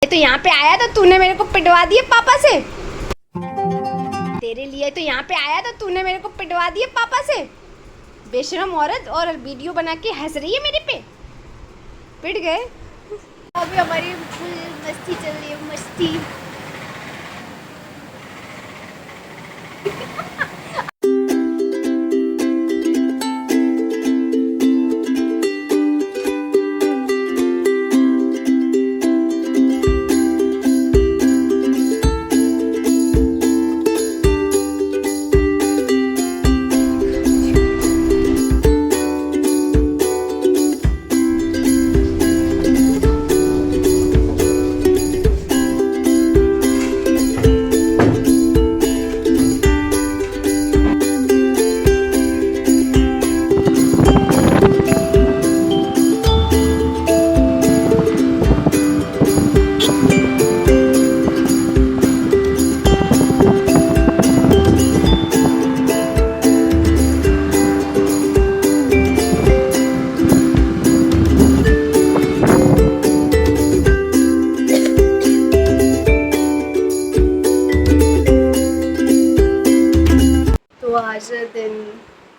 तो यहाँ पे आया था, तूने मेरे को पिटवा दिए पापा से। तेरे लिए तो यहाँ पे आया था, तूने मेरे को पिटवा दिए पापा से। बेशरम औरत, और वीडियो बना के हंस रही है मेरे पे। पिट गए। अभी हमारी फुल मस्ती चल रही है, मस्ती। तो आज दिन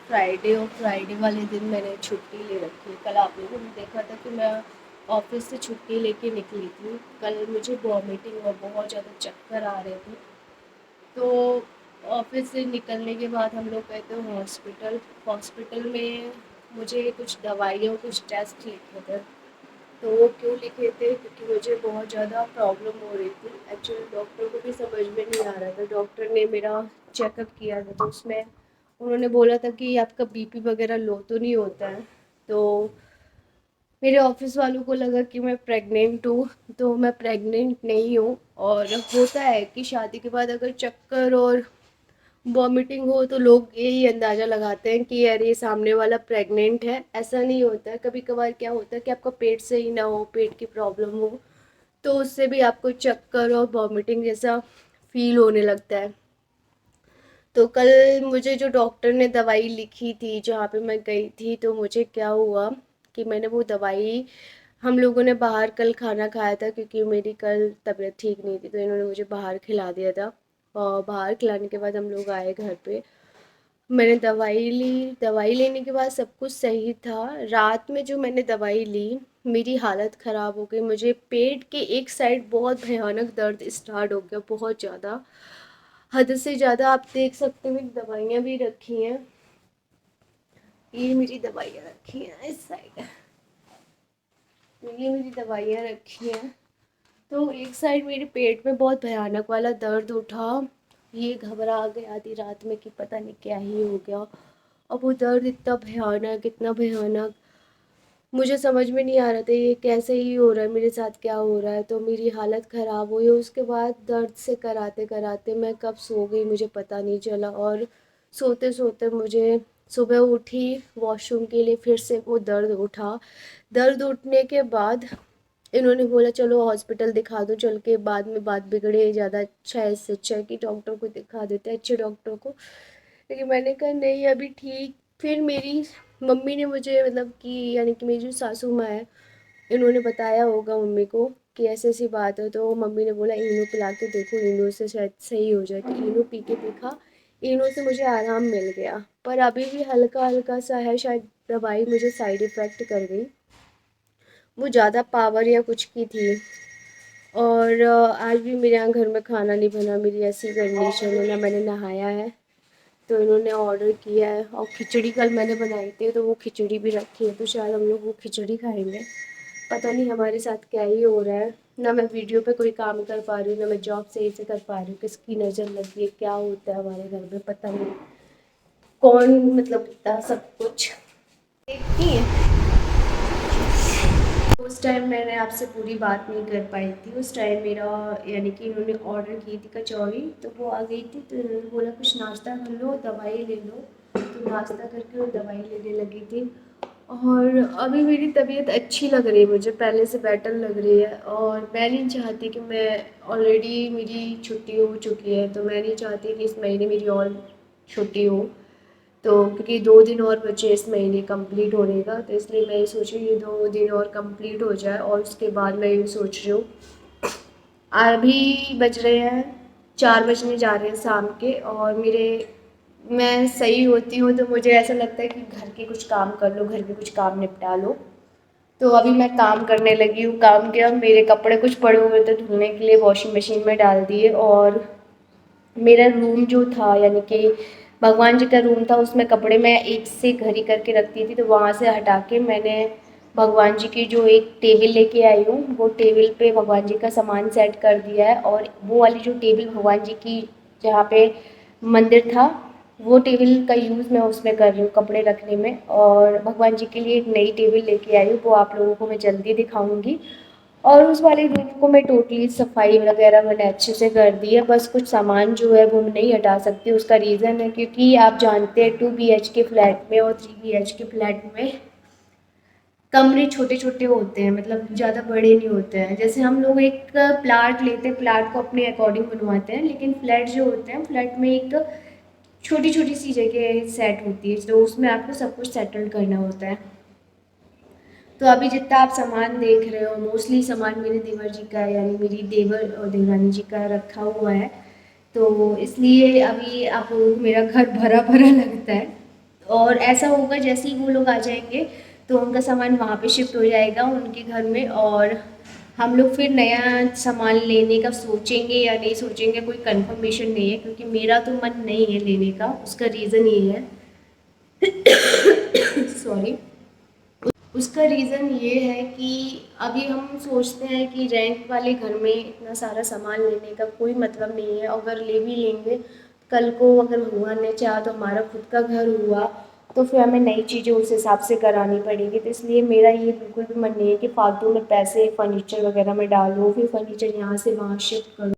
फ्राइडे, और फ्राइडे वाले दिन मैंने छुट्टी ले रखी। कल आप लोगों ने देखा था कि मैं ऑफिस से छुट्टी लेके निकली थी। कल मुझे वॉमिटिंग और बहुत ज़्यादा चक्कर आ रहे थे। तो ऑफिस से निकलने के बाद हम लोग गए थे हॉस्पिटल में मुझे कुछ दवाइयाँ, कुछ टेस्ट लिखे थे। तो वो क्यों लिखे थे? क्योंकि मुझे बहुत ज़्यादा प्रॉब्लम हो रही थी। एक्चुअली डॉक्टर को भी समझ में नहीं आ रहा था। डॉक्टर ने मेरा चेकअप किया था, तो उसमें उन्होंने बोला था कि आपका बीपी वगैरह लो तो नहीं होता है। तो मेरे ऑफिस वालों को लगा कि मैं प्रेग्नेंट हूँ, तो मैं प्रेग्नेंट नहीं हूँ। और होता है कि शादी के बाद अगर चक्कर और वॉमिटिंग हो तो लोग यही अंदाज़ा लगाते हैं कि यार ये सामने वाला प्रेग्नेंट है। ऐसा नहीं होता है। कभी कभार क्या होता है कि आपका पेट सही ना हो, पेट की प्रॉब्लम हो, तो उससे भी आपको चक्कर और वॉमिटिंग जैसा फील होने लगता है। तो कल मुझे जो डॉक्टर ने दवाई लिखी थी, जहाँ पे मैं गई थी, तो मुझे क्या हुआ कि मैंने वो दवाई, हम लोगों ने बाहर कल खाना खाया था क्योंकि मेरी कल तबीयत ठीक नहीं थी, तो इन्होंने मुझे बाहर खिला दिया था। और बाहर खिलाने के बाद हम लोग आए घर पे। मैंने दवाई ली। दवाई लेने के बाद सब कुछ सही था। रात में जो मैंने दवाई ली, मेरी हालत ख़राब हो गई। मुझे पेट के एक साइड बहुत भयानक दर्द स्टार्ट हो गया, बहुत ज़्यादा, हद से ज़्यादा। आप देख सकते हो, मेरी दवाइयाँ भी रखी हैं। ये मेरी दवाइयाँ रखी हैं इस साइड, ये मेरी दवाइयाँ रखी हैं। तो एक साइड मेरे पेट में बहुत भयानक वाला दर्द उठा। ये घबरा गई आधी रात में कि पता नहीं क्या ही हो गया। अब वो दर्द इतना भयानक, इतना भयानक, मुझे समझ में नहीं आ रहा था ये कैसे ही हो रहा है, मेरे साथ क्या हो रहा है। तो मेरी हालत ख़राब हुई। उसके बाद दर्द से कराते कराते मैं कब सो गई मुझे पता नहीं चला। और सोते सोते मुझे सुबह उठी वॉशरूम के लिए, फिर से वो दर्द उठा। दर्द उठने के बाद इन्होंने बोला चलो हॉस्पिटल दिखा दो चल के, बाद में बात बिगड़े ज़्यादा, अच्छा है, इससे अच्छा है कि डॉक्टर को दिखा देते हैं, अच्छे डॉक्टर को। लेकिन मैंने कहा नहीं अभी ठीक। फिर मेरी मम्मी ने मुझे, मतलब कि यानी कि मेरी जो सासू माँ है, इन्होंने बताया होगा मम्मी को कि ऐसी ऐसी बात है। तो मम्मी ने बोला इनो पिला के देखो, इनो से शायद सही हो जाए। तो इनो पी के देखा, इनो से मुझे आराम मिल गया। पर अभी भी हल्का हल्का सा है, शायद दवाई मुझे साइड इफ़ेक्ट कर गई, वो ज़्यादा पावर या कुछ की थी। और आज भी मेरे यहाँ घर में खाना नहीं बना, मेरी ऐसी कंडीशन है ना, मैंने नहाया है। तो इन्होंने ऑर्डर किया है। और खिचड़ी कल मैंने बनाई थी, तो वो खिचड़ी भी रखी है, तो शायद हम लोग वो खिचड़ी खाएंगे। पता नहीं हमारे साथ क्या ही हो रहा है। ना मैं वीडियो पे कोई काम कर पा रही हूँ, ना मैं जॉब सही से कर पा रही हूँ। किसकी नज़र लग रही है, क्या होता है हमारे घर में पता नहीं। कौन मतलब इतना सब कुछ देखती है। उस टाइम मैंने आपसे पूरी बात नहीं कर पाई थी। उस टाइम मेरा, यानी कि इन्होंने ऑर्डर की थी कचौड़ी, तो वो आ गई थी। तो इन्होंने बोला कुछ नाश्ता कर लो, दवाई ले लो। तो नाश्ता करके वो दवाई लेने लगी थी। और अभी मेरी तबीयत अच्छी लग रही है, मुझे पहले से बेटर लग रही है। और मैं नहीं चाहती कि मैं, ऑलरेडी मेरी छुट्टी हो चुकी है, तो मैं नहीं चाहती कि इस महीने मेरी और छुट्टी हो। तो क्योंकि 2 दिन और बचे इस महीने कंप्लीट होने का, तो इसलिए मैं ये सोच रही हूँ ये 2 दिन और कंप्लीट हो जाए। और उसके बाद मैं ये सोच रही हूँ अभी बज रहे हैं 4 बजने जा रहे हैं शाम के, और मैं सही होती हूँ तो मुझे ऐसा लगता है कि घर के कुछ काम कर लो, घर के कुछ काम निपटा लो। तो अभी मैं काम करने लगी हूँ। काम किया, मेरे कपड़े कुछ पड़े हुए थे धुलने के लिए, वॉशिंग मशीन में डाल दिए। और मेरा रूम जो था, यानी कि भगवान जी का रूम था, उसमें कपड़े मैं एक से घड़ी करके रखती थी, तो वहाँ से हटा के मैंने भगवान जी की जो एक टेबल लेके आई हूँ, वो टेबल पे भगवान जी का सामान सेट कर दिया है। और वो वाली जो टेबल भगवान जी की, जहाँ पे मंदिर था, वो टेबल का यूज़ मैं उसमें कर रही हूँ कपड़े रखने में। और भगवान जी के लिए एक नई टेबल लेके आई हूँ, वो आप लोगों को मैं जल्दी दिखाऊंगी। और उस वाले रूम को मैं टोटली सफाई वगैरह मैंने अच्छे से कर दी है। बस कुछ सामान जो है वो मैं नहीं हटा सकती। उसका रीज़न है क्योंकि आप जानते हैं 2 BH के फ्लैट में और 3 BH के फ्लैट में कमरे छोटे छोटे होते हैं, मतलब ज़्यादा बड़े नहीं होते हैं। जैसे हम लोग एक प्लाट लेते हैं, प्लाट को अपने अकॉर्डिंग बनवाते हैं, लेकिन फ्लैट जो होते हैं, फ्लैट में एक छोटी छोटी सी जगह सेट होती है, तो उसमें आपको सब कुछ सेटल करना होता है। तो अभी जितना आप सामान देख रहे हो, मोस्टली सामान मेरे देवर जी का है, यानी मेरी देवर और देवरानी जी का रखा हुआ है। तो इसलिए अभी आप लोगों को मेरा घर भरा भरा लगता है। और ऐसा होगा जैसे ही वो लोग आ जाएंगे तो उनका सामान वहाँ पे शिफ्ट हो जाएगा उनके घर में, और हम लोग फिर नया सामान लेने का सोचेंगे या नहीं सोचेंगे, कोई कंफर्मेशन नहीं है, क्योंकि मेरा तो मन नहीं है लेने का। उसका रीज़न ये है सॉरी, उसका रीज़न ये है कि अभी हम सोचते हैं कि रेंट वाले घर में इतना सारा सामान लेने का कोई मतलब नहीं है। अगर ले भी लेंगे, कल को अगर भगवान ने चाहा तो हमारा खुद का घर हुआ, तो फिर हमें नई चीज़ें उस हिसाब से करानी पड़ेगी। तो इसलिए मेरा ये बिल्कुल भी मन नहीं है कि फालतू में पैसे फर्नीचर वगैरह में डालो, फिर फर्नीचर यहाँ से वहाँ शिफ्ट करो।